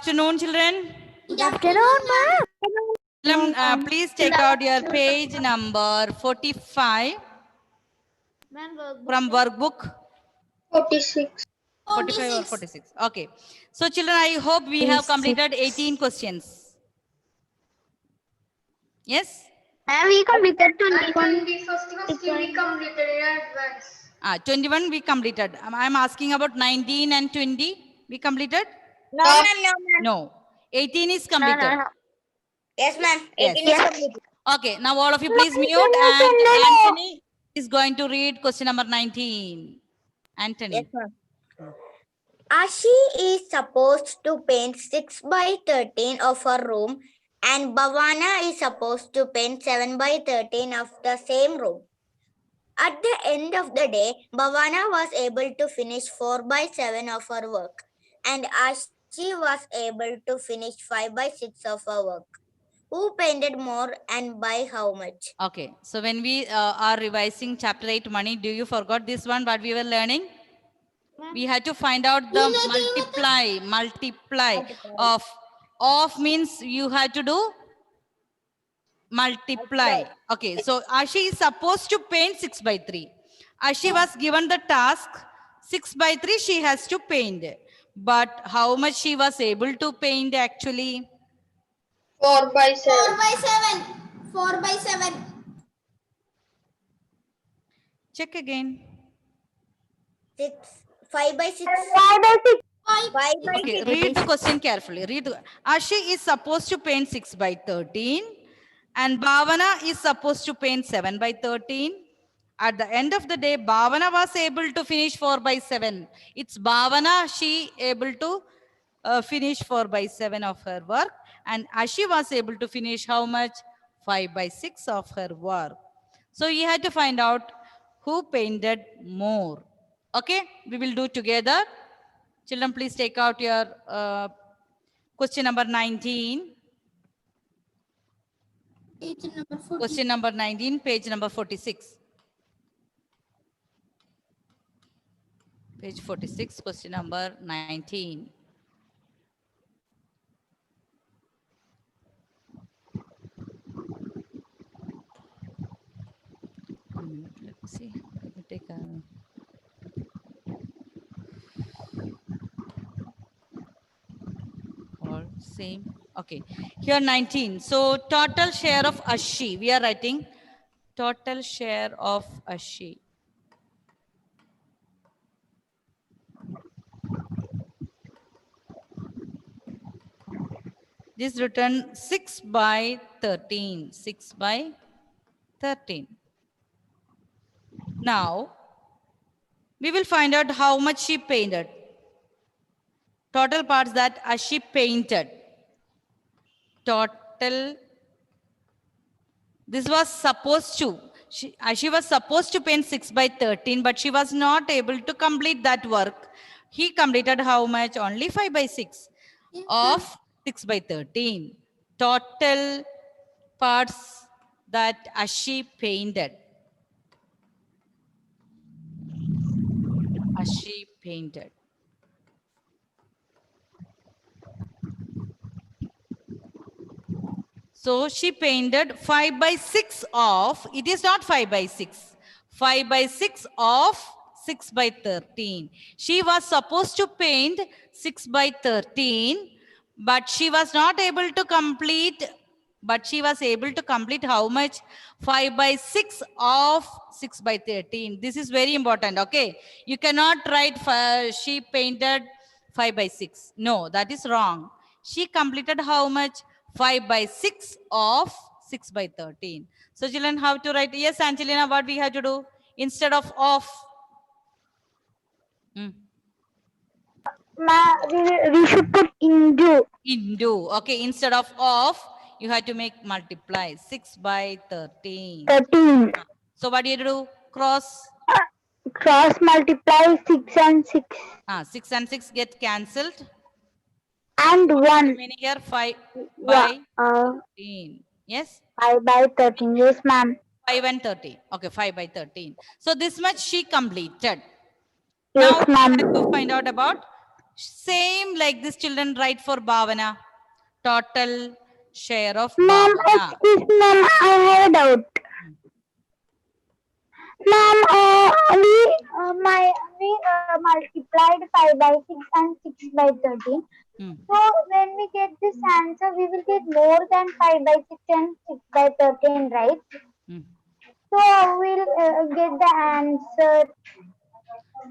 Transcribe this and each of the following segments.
afternoon, children. Good afternoon, ma'am. Children, please take out your page number 45 from workbook. 46. 45 or 46. Okay. So, children, I hope we have completed 18 questions. Yes? We completed 21. We completed in advance. 21 we completed. I'm asking about 19 and 20. We completed? No, ma'am. No, ma'am. No. 18 is completed. No. Yes, ma'am. Yes. 18 is completed. Okay. Now all of you please mute, and Anthony is going to read question number 19. Anthony. Yes, ma'am. Ashi is supposed to paint 6 by 13 of her room, and Bhavana is supposed to paint 7 by 13 of the same room. At the end of the day, Bhavana was able to finish 4 by 7 of her work, and Ashi was able to finish 5 by 6 of her work. Who painted more and by how much? Okay. So when we are revising chapter 8 money, do you forgot this one what we were learning? We had to find out the multiply of means you had to do multiply. Okay, so Ashi is supposed to paint 6 by 3. Ashi was given the task 6 by 3 she has to paint. But how much she was able to paint actually? 4 by 7. 4 by 7. 4 by 7. Check again. 5 by 6. 5 by 6. 5 by Okay, 6. read the question carefully. Ashi is supposed to paint 6 by 13 and Bhavana is supposed to paint 7 by 13. At the end of the day, Bhavana was able to finish 4 by 7. It's Bhavana, she able to finish 4 by 7 of her work, and Ashi was able to finish how much? 5 by 6 of her work. So you had to find out who painted more. Okay, we will do together. Children, please take out your question number 19. Page number 40. Question number 19, page number 46. Page 46, question number 19. Let me see. Let me take a... all same. Okay, here 19. So total share of Ashi, we are writing total share of Ashi. This written 6 by 13. 6 by 13. Now, we will find out how much she painted. Total parts that Ashi painted. Total. This was supposed to. Ashi was supposed to paint 6 by 13, but she was not able to complete that work. He completed how much? Only 5 by 6 of 6 by 13. Total parts that Ashi painted. Ashi painted. So she painted 5 by 6 of, it is not 5 by 6, 5 by 6 of 6 by 13. She was supposed to paint 6 by 13, but she was not able to complete, but she was able to complete how much? 5 by 6 of 6 by 13. This is very important, okay? You cannot write she painted 5 by 6. No, that is wrong. She completed how much? 5 by 6 of 6 by 13. So children, how to write? Yes, Angelina, what we have to do? Instead of We should put into. Into. Okay, instead of you have to make multiply. 6 by 13. 13. So what do you do? Cross. Cross multiply 6 and 6. 6 and 6 get cancelled. And 1. Remaining here 5 by 13. Yes? 5 by 13. Yes, ma'am. 5 and 13. Okay, 5 by 13. So this much she completed. Yes, Now we ma'am. have to find out about Same like this, children, write for Bhavana. Total share of Ma'am, Bhavana. excuse me, ma'am, I have a doubt. Ma'am, we multiplied 5 by 6 and 6 by 13. Hmm. So when we get this answer, we will get more than 5 by 6 and 6 by 13, right? Hmm. So we'll get the answer.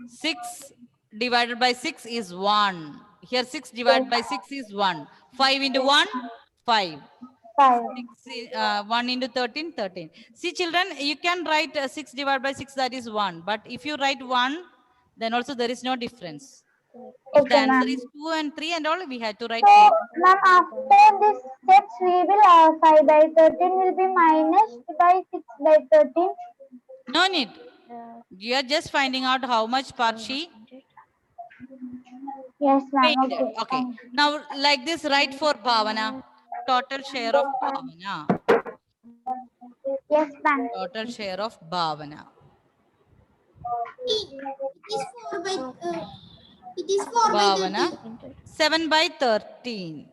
6 divided by 6 is 1. Here 6 divided by 6 is 1. 5 into 1, 5. 5. 1 into 13, 13. See, children, you can write 6 divided by 6, that is 1. But if you write 1, then also there is no difference. If the Okay, answer ma'am. is 2 and 3 and all, we had to write So, 8. ma'am, after this steps, we will 5 by 13 will be minus by 6 by 13. No need. You are just finding out how much part she Yes, ma'am. painted. Okay. Okay. Now, like this, write for Bhavana. Total share of Bhavana. Yes, ma'am. Total share of Bhavana. It is 4 by Bhavana. 13. 7 by 13.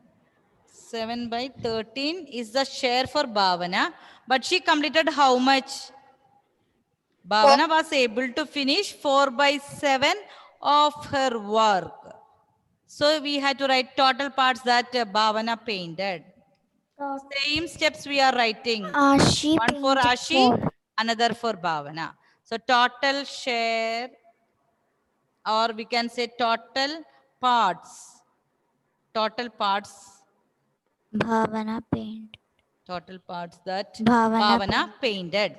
7 by 13 is the share for Bhavana. But she completed how much? Bhavana was able to finish 4 by 7 of her work. So we had to write total parts that Bhavana painted. Same steps we are writing. Ashi One for painted Ashi, more. another for Bhavana. So total share, or we can say total parts. Total parts. Bhavana paint. Total parts that Bhavana Bhavana painted.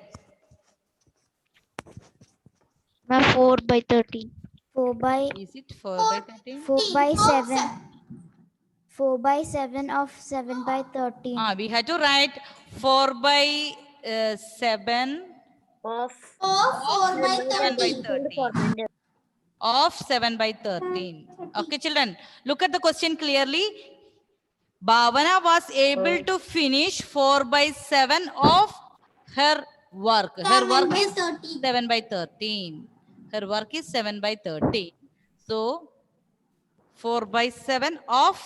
4 by 13. 4 by Is it 4 by 13? 4 by 7. 4 by 7 of 7 by 13. We had to write 4 by 7 Of 4 by 13. Of 7 by 13. Okay, children, look at the question clearly. Bhavana was able to finish 4 by 7 of her work. Her work is 7 by 13. Her work is 7 by 13. So, 4 by 7 of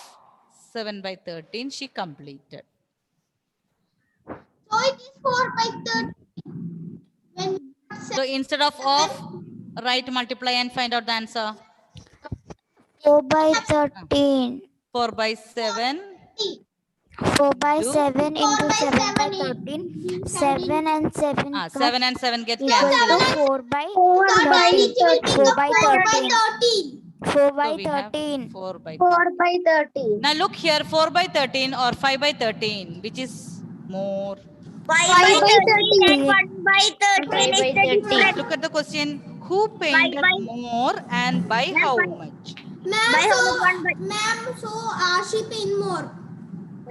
7 by 13 she completed. So it is 4 by 13. So, instead of, write multiply and find out the answer. 4 by 13. 4 by 7. 4 by Into? 7 into 7 by 13. 7 and 7 7 and 7 get equal cancelled. to 4 by 4 by 13. 4 by 13. 4 So by we have 13. 4 by 13. 4 by 13. Now look here, 4 by 13 or 5 by 13, which is more? 5 by 13 and 1 by 13 is the difference. Look at the question. Who painted more and by how much? By how much? 1 by Ma'am, so Ashi paint more.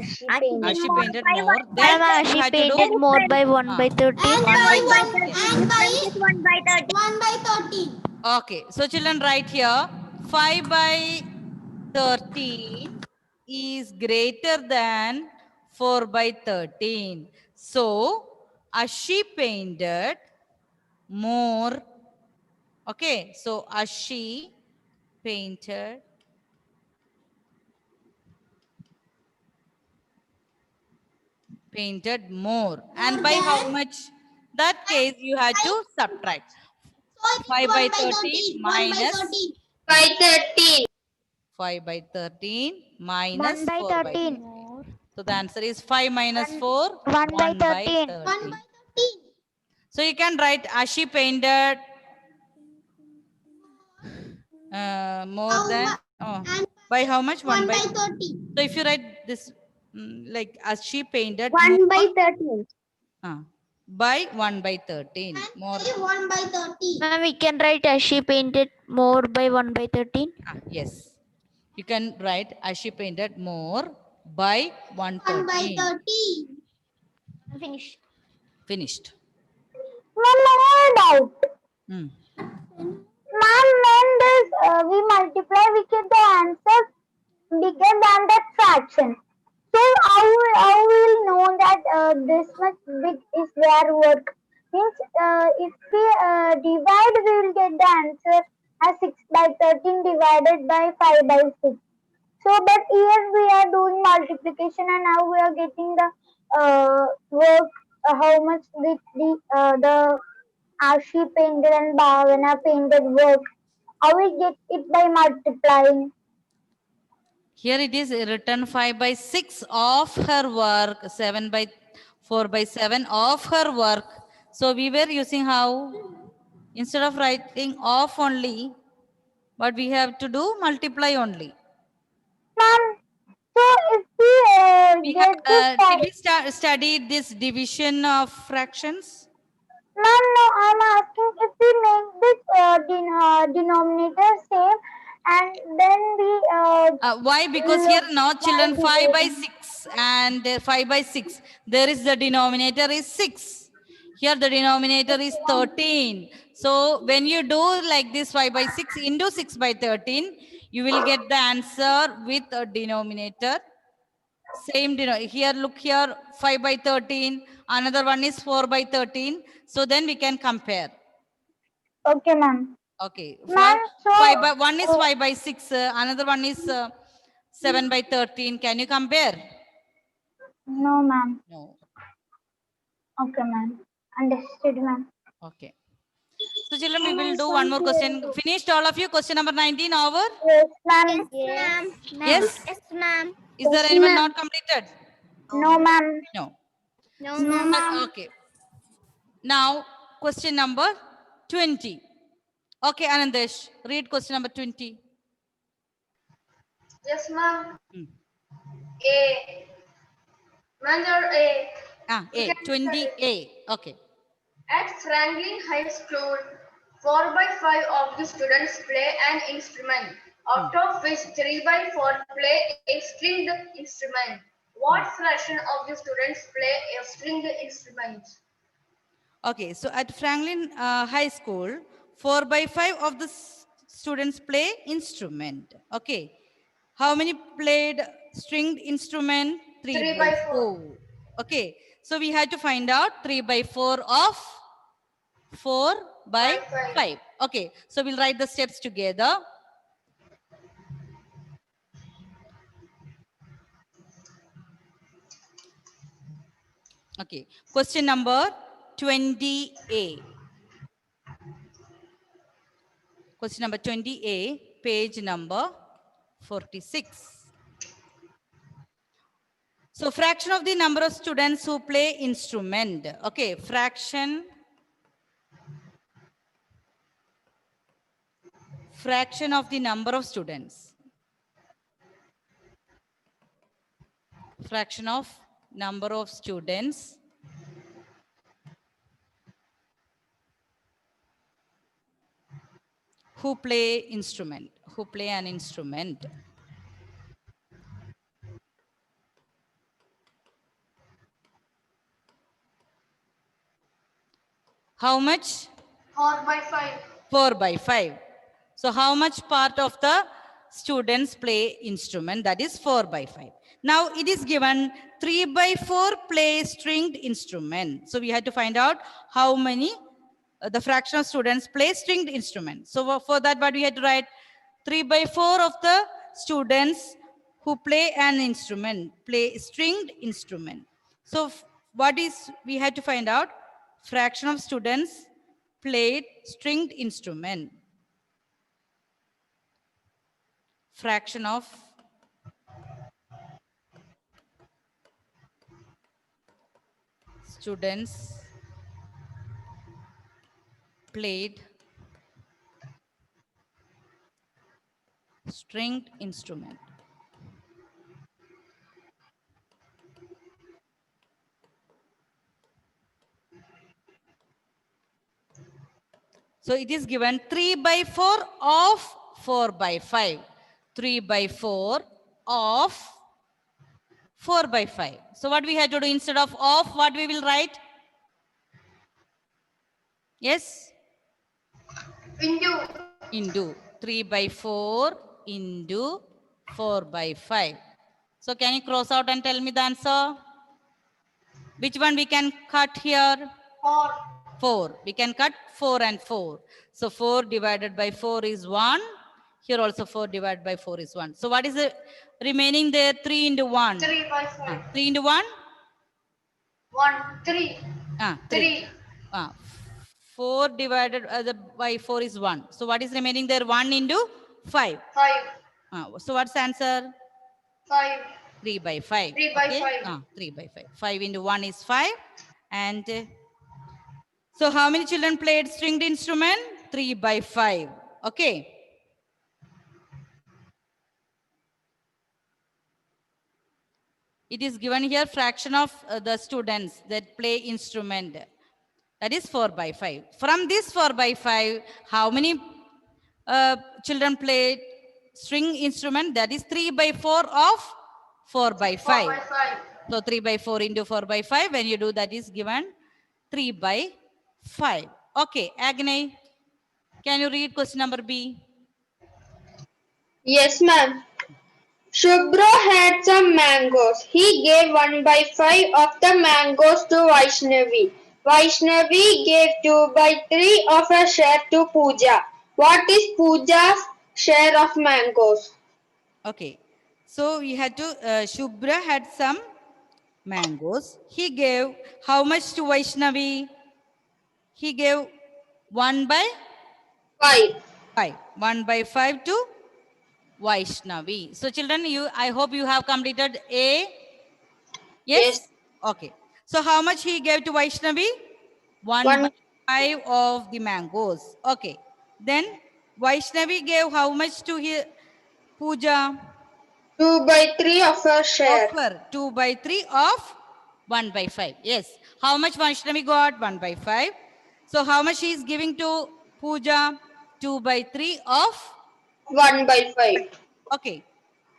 She painted by more. 1 Then Ma'am, you Ashi had to do painted more by 1 by 13. And 1 by by 13. 13. Difference is 1 by 13. 1 by 13. Okay, so children, write here 5 by 13 is greater than 4 by 13. So, Ashi painted more. Okay, so Ashi painted more. And by how much? That case you had to subtract. 5 by 13 minus 5 by 13 minus 1 by 4 by 13. 13. So the answer is 5 minus 4, 1 by 13. 13. So you can write Ashi painted more than, by how much? 1 by 13. So if you write this, like Ashi painted 1 by 13. by 1 by 13. More. 1 by 13. Ma'am, we can write Ashi painted more by 1 by 13. Yes. You can write Ashi painted more by 113. 1 by 13. Finish. Finished. Ma'am, I have a doubt. Hmm. Ma'am, when this we multiply, we get the answer bigger than that fraction. So how we will know that this much big is their work? Means if we divide, we will get the answer as 6 by 13 divided by 5 by 6. So, but here we are doing multiplication and now we are getting the work, how much the Ashi painted and Bhavana painted work. How we get it by multiplying. Here it is written 5 by 6 of her work, 7 by 4 by 7 of her work. So we were using how? Instead of writing of only, what we have to do? Multiply only. Ma'am, so if we We get this have, did we study this division of fractions? ma'am, no, I'm asking if we make this denominator same and then we Why? Because here now children 5 by dividing. 6 and 5 by 6. There is the denominator is 6. Here the denominator is 13. So when you do like this 5 by 6 into 6 by 13, you will get the answer with a denominator. Same denominator. Here look here 5 by 13. Another one is 4 by 13. So then we can compare. Okay, ma'am. Okay. Ma'am, so 5 by 1 is 5 by 6. Another one is 7 by 13. Can you compare? no, ma'am. No. Okay, ma'am. Understood, ma'am. Okay. So children, we will do one more question. Finished all of you? Question number 19 over? Yes, ma'am. Yes, Yes? Yes, ma'am. Is there Yes, anyone ma'am. not completed? No, ma'am. No. No, No, ma'am. Okay. Now, question number 20. Okay, Anandesh, read question number 20. Yes, ma'am. Hmm. A. Measure A. A, 20A. Okay. At Franklin High School, 4 by 5 of the students play an instrument, out of which 3 by 4 play a stringed instrument. What fraction of the students play a stringed instrument? Okay, so at Franklin High School, 4 by 5 of the students play instrument. Okay. How many played stringed instrument? 3 3 by by 4. Okay. So we had to find out 3 by 4 of 4 by By 5. 5. Okay. So we'll write the steps together. Okay. Question number 20A. Question number 20A, page number 46. So fraction of the number of students who play instrument. Okay, fraction of the number of students. Fraction of number of students who play instrument, who play an instrument. How much? 4 by 5. 4 by 5. So how much part of the students play instrument? That is 4 by 5. Now it is given 3 by 4 play stringed instrument. So we had to find out how many the fraction of students play stringed instrument. So for that, what we had to write 3 by 4 of the students who play an instrument, play stringed instrument. So what is we had to find out? Fraction of students played stringed instrument. Fraction of students played stringed instrument. So it is given 3 by 4 of 4 by 5. 3 by 4 of 4 by 5. So what we had to do instead of what we will write? Yes? Into 3 by 4 into 4 by 5. So can you cross out and tell me the answer? Which one we can cut here? 4. 4. We can cut 4 and 4. So 4 divided by 4 is 1. Here also 4 divided by 4 is 1. So what is the remaining there? 3 into 1. 3 by 5. 3 into 1? 1, 3. 3. 3. 4 divided by 4 is 1. So what is remaining there? 1 into 5. 5. So what's the answer? 5. 3 by 5. 3 by Okay? 5. 3 by 5. 5 into 1 is 5. And so how many children played stringed instrument? 3 by 5. Okay. It is given here fraction of the students that play instrument. That is 4 by 5. From this 4 by 5, how many children played string instrument? That is 3 by 4 of 4 by 4 5. by 5. So 3 by 4 into 4 by 5. When you do that is given 3 by 5. Okay, Agni, can you read question number B? Yes, ma'am. Shubhra had some mangoes. He gave 1 by 5 of the mangoes to Vaishnavi. Vaishnavi gave 2 by 3 of her share to Pooja. What is Pooja's share of mangoes? Okay, so we had to, Shubhra had some mangoes. He gave how much to Vaishnavi? He gave 1 by 5. 5. 1 by 5 to Vaishnavi. So children, I hope you have completed A. Yes? Okay. So how much he gave to Vaishnavi? 1 One. by 5 of the mangoes. Okay. Then Vaishnavi gave how much to Pooja? 2 by 3 of her share. Offer 2 by 3 of 1 by 5. Yes. How much Vaishnavi got? 1 by 5. So how much he is giving to Pooja? 2 by 3 of 1 by 5. Okay,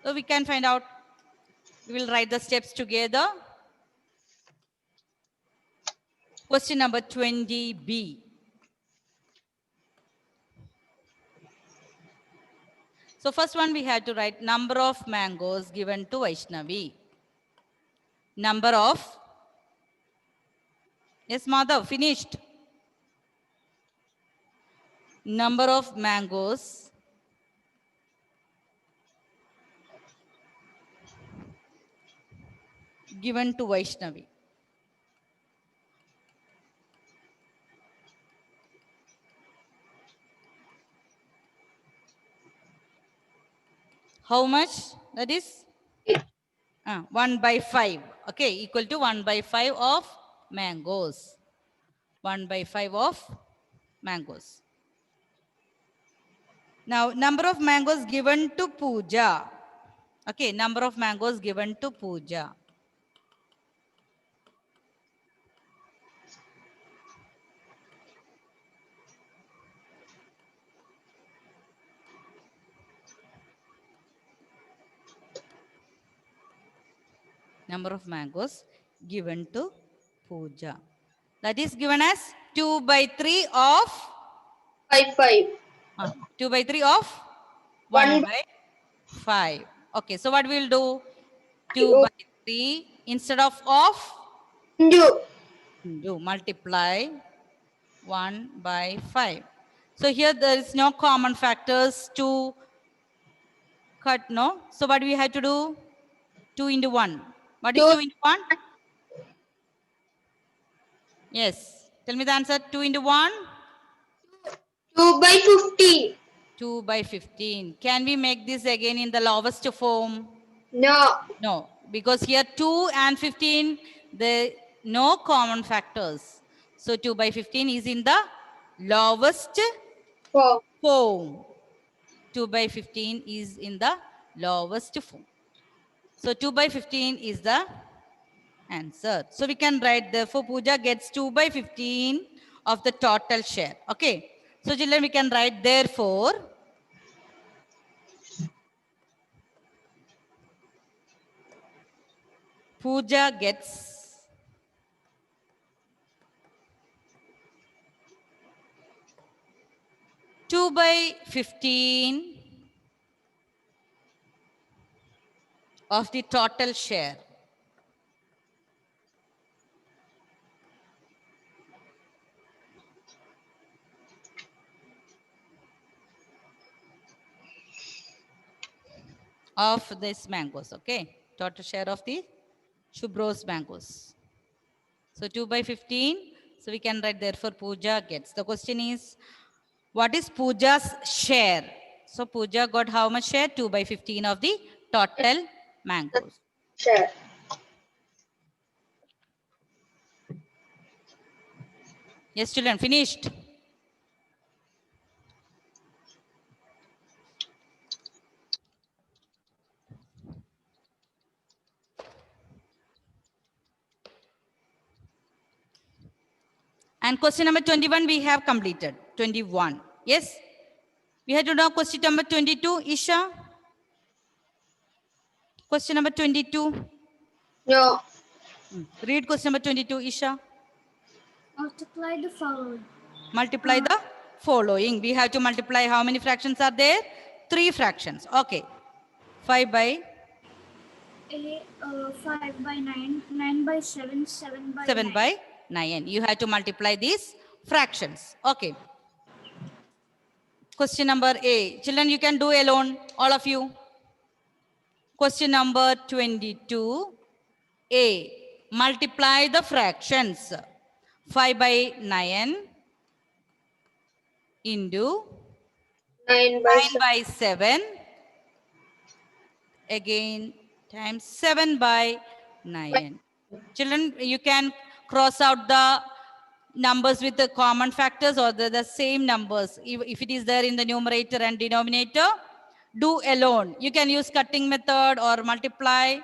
so we can find out. We will write the steps together. Question number 20B. So first one we had to write number of mangoes given to Vaishnavi. Number of, yes Madhav, finished. Number of mangoes given to Vaishnavi. How much? That is 1 by 5. Okay, equal to 1 by 5 of mangoes. 1 by 5 of mangoes. Now, number of mangoes given to Pooja. Okay, number of mangoes given to Pooja. Number of mangoes given to Pooja. That is given as 2 by 3 of 5. 2 by 3 of 1 by 5. Okay, so what we will do? 2 by 3 instead of do multiply 1 by 5. So here there is no common factors to cut, no? So what we have to do? 2 into 1. What is 2 into 1? Yes. Tell me the answer. 2 into 1? 2 by 15. 2 by 15. Can we make this again in the lowest form? No. No. Because here 2 and 15, there no common factors. So 2 by 15 is in the lowest 4. form. 2 by 15 is in the lowest form. So 2 by 15 is the answer. So we can write, therefore Pooja gets 2 by 15 of the total share. Okay. So children, we can write therefore Pooja gets 2 by 15 of the total share. of this mangoes. Okay. Total share of the Shubro's mangoes. So 2 by 15. So we can write therefore Pooja gets. The question is, what is Pooja's share? So Pooja got how much share? 2 by 15 of the total mangoes. Share. Yes, children, finished. And question number 21 we have completed. 21. Yes. We have to know question number 22, Isha. Question number 22. No. Read question number 22, Isha. Multiply the following. Multiply the following. We have to multiply how many fractions are there? 3 fractions. Okay. 5 by 5 by 9, 9 by 7, 7 by 7 9. by 9. You have to multiply these fractions. Okay. Question number A. Children, you can do alone, all of you. Question number 22. A. Multiply the fractions. 5 by 9 into 9 by 9 by 7. Again times 7 by 9. Children, you can cross out the numbers with the common factors or the same numbers. If it is there in the numerator and denominator, do alone. You can use cutting method or multiply.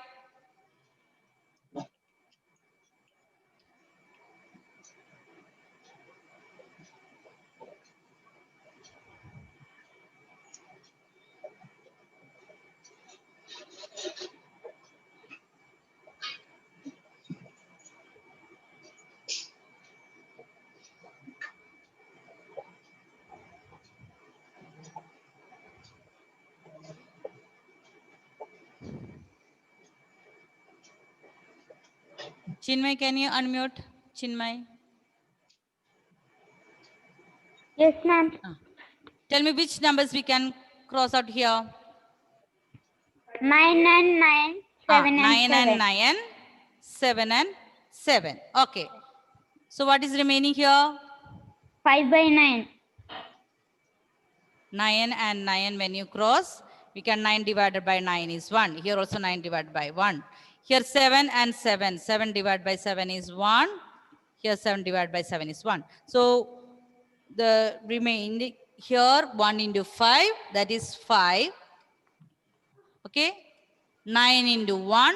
Chinmay, can you unmute? Chinmay. Yes, ma'am. Tell me which numbers we can cross out here. 9 and 9, 7 and 9 7. and 9, 7 and 7. Okay. So what is remaining here? 5 by 9. 9 and 9 when you cross, we can 9 divided by 9 is 1. Here also 9 divided by 1. Here 7 and 7. 7 divided by 7 is 1. Here 7 divided by 7 is 1. So the remaining here 1 into 5, that is 5. Okay. 9 into 1,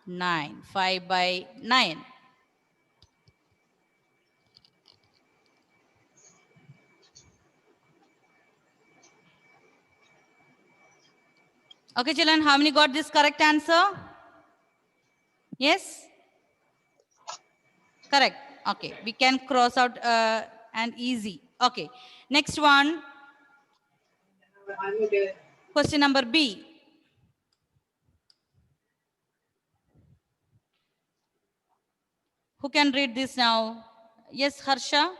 9. 5 by 9. Okay, children, how many got this correct answer? Yes? Correct. Okay, we can cross out and easy. Okay, next one. Question number B. Who can read this now? Yes, Harsha?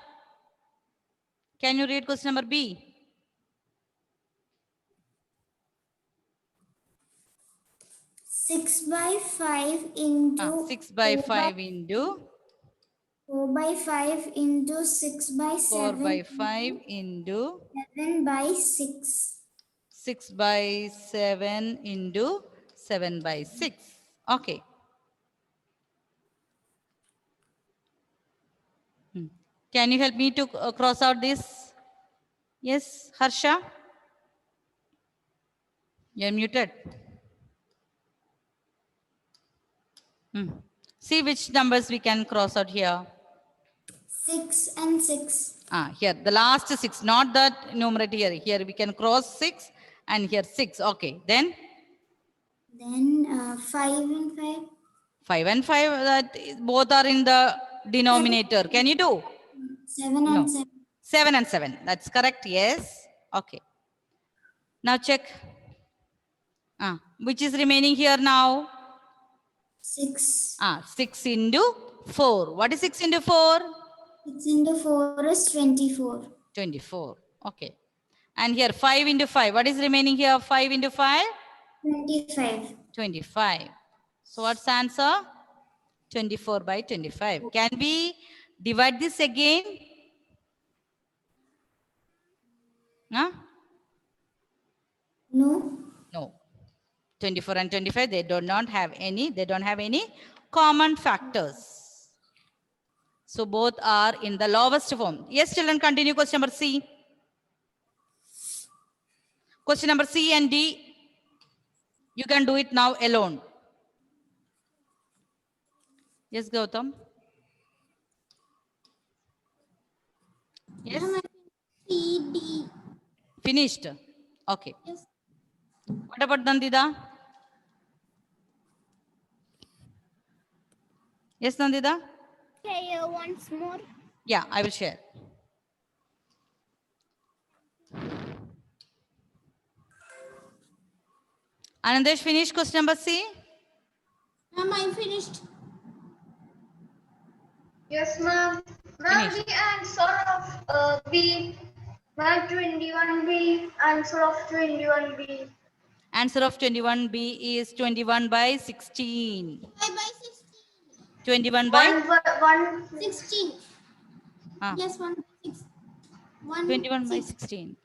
Can you read question number B? 6 by 5 into 6 by 5 into 4 by 5 into 6 by 4 7 by 5 into 7 by 6. 6 by 7 into 7 by 6. Okay. Can you help me to cross out this? Yes, Harsha? You're muted. See which numbers we can cross out here. 6 and 6. Here, the last 6, not the numerator here. Here we can cross 6 and here 6. Okay, then? Then 5 and 5. 5 and 5, that both are in the denominator. Can you do? 7 No. and 7. 7 and 7. That's correct. Yes. Okay. Now check. Which is remaining here now? 6. 6 into 4. What is 6 into 4? 6 into 4 is 24. 24. Okay. And here 5 into 5. What is remaining here? 5 into 5? 25. 25. So what's the answer? 24 by 25. Can we divide this again? Huh? No. No. 24 and 25, they don't have any common factors. So both are in the lowest form. Yes, children, continue question number C. Question number C and D. You can do it now alone. Yes, Gautam. Yes. C, D. Finished. Okay. Yes. What about Nandida? Yes, Nandida? Okay, once more. Yeah, I will share. Anandesh, finish question number C? Ma'am, I finished. Yes, ma'am. Ma'am, Finish. the answer of B. Ma'am, 21B. Answer of 21B. Answer of 21B is 21 by 16. 5 by 16. 21 by 16. Yes, 1 by 6. 1 21 by 6. 16.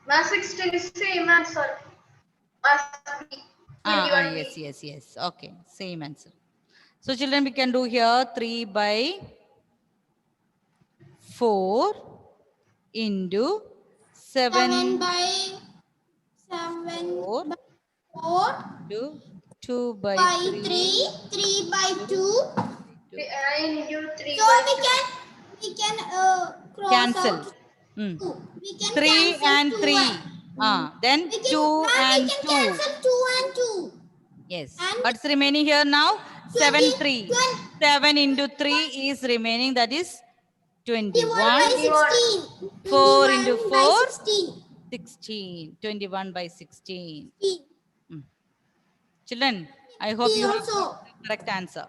Ma'am, 16 is same answer as B. 21B. Yes. Okay, same answer. So children, we can do here 3 by 4 into 7 by 7 4 by 4 into 2 by by 3. 3, 3 by 2. Into 3 So by we can cross Cancel. out 2. Hmm. We can 3 cancel and 2 3. Then we can, 2 ma'am, and we can 2. cancel 2 and 2. Yes. And What's remaining here now? 7, 20, 3. 20. 7 into 3 is remaining. That is 21 21. by 16. 4 into 21 4. by 16. 16. 21 by 16. P. Children, I hope D you have also. got the correct answer.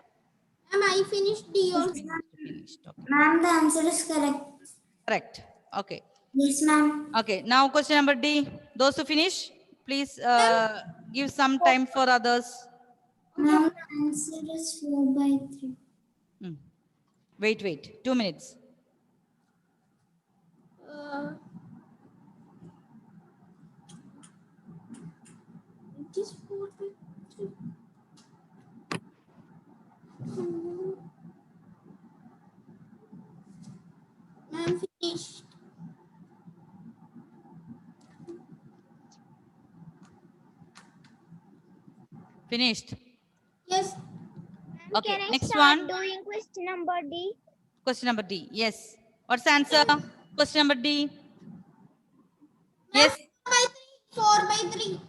Am I finished D also? Finished. Okay. Ma'am, the answer is correct. Correct. Okay. Yes, ma'am. Okay. Now question number D. Those who finish, please give some time for others. Ma'am, the answer is 4 by 3. Wait. 2 minutes. It is 4 by 3. Ma'am, finished. Finished. Yes. Okay. Next one. Doing question number D. Question number D. Yes. What's the answer? Question number D. Yes. 4 by 3.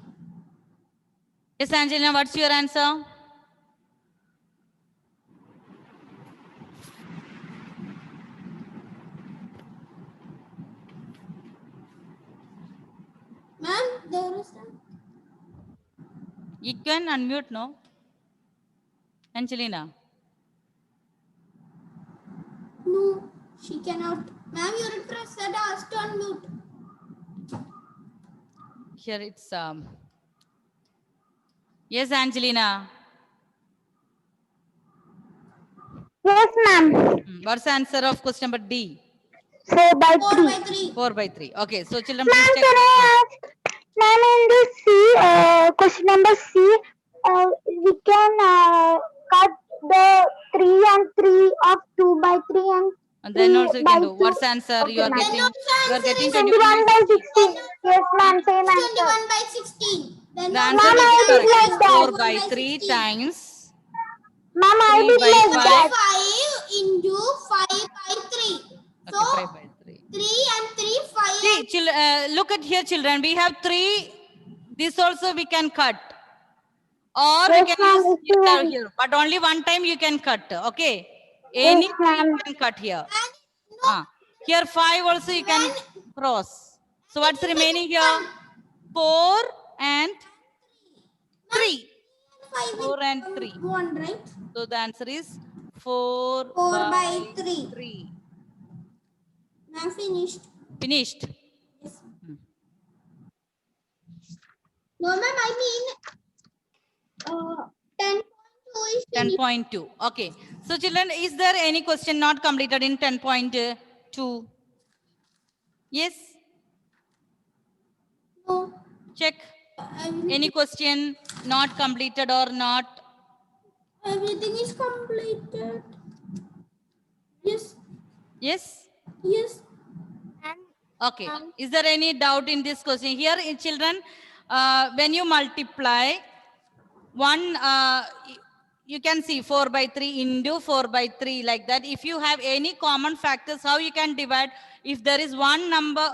Yes, Angelina, what's your answer? Ma'am, there is some. You can unmute, no? Angelina. No, she cannot. Ma'am, your press said ask to unmute. Here it's yes, Angelina. Yes, ma'am. What's the answer of question number D? 4 by 4 3. by 3. 4 by 3. Okay, so children, please Ma'am, check. can I ask? Ma'am, in this C, question number C, we can cut the 3 and 3 of 2 by 3 And then 3 also you by can do. 2. What's the answer? Okay, You are ma'am. getting 21 21 by by 16. 16. Yes, ma'am, same answer. 21 by 16. Then The ma'am, answer Ma'am, I is did correct. like that. 4 by 3 times Ma'am, I 3 did by like 5. that. 5 into 5 by 3. So, Okay, 5 by 3. 3 and 3, 5 See, look at here, children. We have 3. This also we can cut. Or we Yes, can ma'am, use if you want. here. But only one time you can cut. Okay. Yes, Any ma'am. you can cut here. Here 5 also you can cross. So what's remaining here? 4 and 3. 5 4 and 3. 1, right? So the answer is 4 4 by by 3. 3. Ma'am, finished. Finished. Yes. No, ma'am, I mean 10.2 is 10.2. Okay. So children, is there any question not completed in 10.2? Yes? no. Check. Any question not completed or not? Everything is completed. Yes, Yes? yes. Okay. Is there any doubt in this question? Here, children, when you multiply, one, you can see 4 by 3 into 4 by 3 like that. If you have any common factors, how you can divide? If there is one number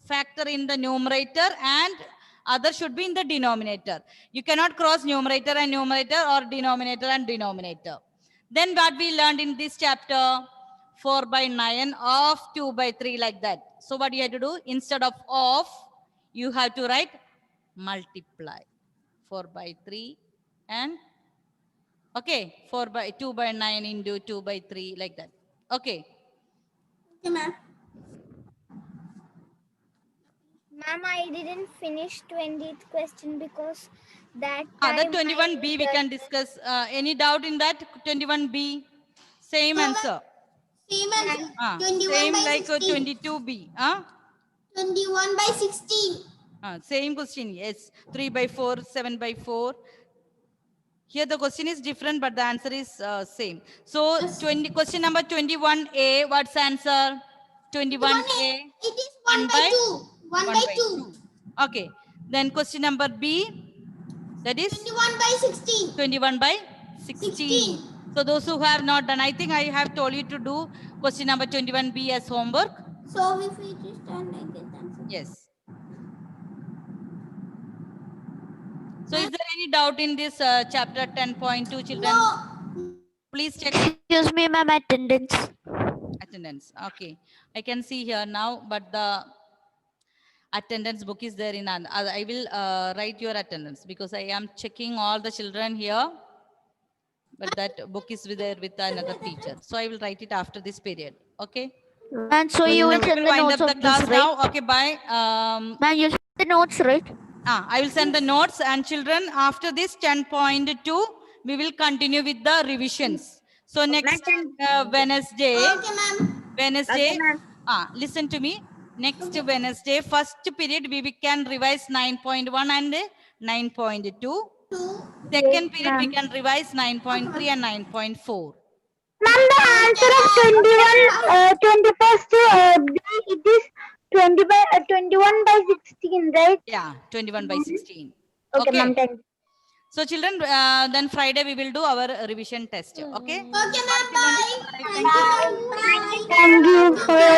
factor in the numerator and other should be in the denominator. You cannot cross numerator and numerator or denominator and denominator. Then what we learned in this chapter, 4 by 9 of 2 by 3 like that. So what you have to do? Instead of, you have to write multiply. 4 by 3 and okay, 4 by 2 by 9 into 2 by 3 like that. Okay. Okay, ma'am. Ma'am, I didn't finish 20th question because that The time 21B we can discuss. Any doubt in that 21B? Same No, ma'am. answer. Same as 21 Same by like 16. 22B. 21 by 16. Same question. Yes. 3 by 4, 7 by 4. Here the question is different, but the answer is same. So question number 21A, what's answer? 21A. It is 1 by 2. 1 by 2. Okay. Then question number B, that is 21 by 16. 21 by 16. So those who have not done, I think I have told you to do question number 21B as homework. So if we just done like this answer. Yes. So is there any doubt in this chapter 10.2 children? No. Please check Excuse me, ma'am, attendance. attendance. Okay. I can see here now, but the attendance book is there in, I will write your attendance because I am checking all the children here. But that book is there with another teacher. So I will write it after this period. Okay. And so you will Children, send the wind notes up the of class this, right? now. Okay, bye. Ma'am, you send the notes, right? I will send the notes, and children, after this 10.2, we will continue with the revisions. So next Wednesday, listen to me. Next Wednesday, first period, we can revise 9.1 and 9.2. Second period, we can revise 9.3 and 9.4. Ma'am, the answer of 21st B, it is 21 by 16, right? Yeah, 21 by 16. Okay, ma'am, thank you. So children, then Friday we will do our revision test. Okay. Okay, ma'am. Bye. Thank you. Thank you for your